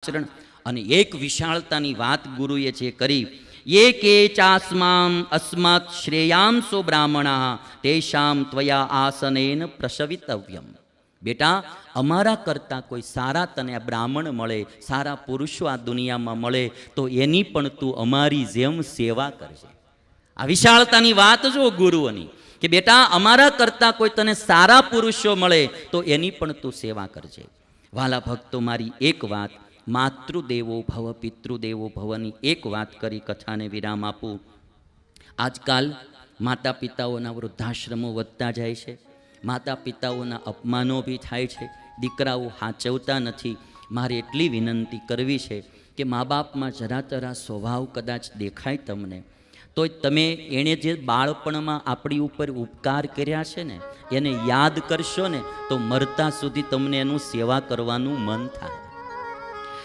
આચરણ અને એક વિશાળતાની વાત ગુરુએ જે કરી, એ કે ચાસ્મામ અસ્માત શ્રેયાંસો બ્રાહ્મણા તેષામ ત્વયા આસનેન પ્રસવિતવ્યમ. બેટા, અમારા કરતાં કોઈ સારા તને બ્રાહ્મણ મળે, સારા પુરુષો આ દુનિયામાં મળે તો એની પણ તું અમારી જેમ સેવા કરજે. આ વિશાળતાની વાત જો ગુરુઓની, કે બેટા અમારા કરતાં કોઈ તને સારા પુરુષો મળે તો એની પણ તું સેવા કરજે. વાલા ભક્તો, મારી એક વાત, માતૃદેવો ભવ પિતૃદેવો ભવની એક વાત કરી કથાને વિરામ આપું. આજકાલ માતા પિતાઓના વૃદ્ધાશ્રમો વધતા જાય છે, માતા પિતાઓના અપમાનો બી થાય છે, દીકરાઓ હાચવતા નથી. મારે એટલી વિનંતી કરવી છે કે મા બાપમાં જરા તરા સ્વભાવ કદાચ દેખાય તમને, તો તમે એણે જે બાળપણમાં આપણી ઉપર ઉપકાર કર્યા છે ને, એને યાદ કરશો ને તો મરતા સુધી તમને એનું સેવા કરવાનું મન થાય.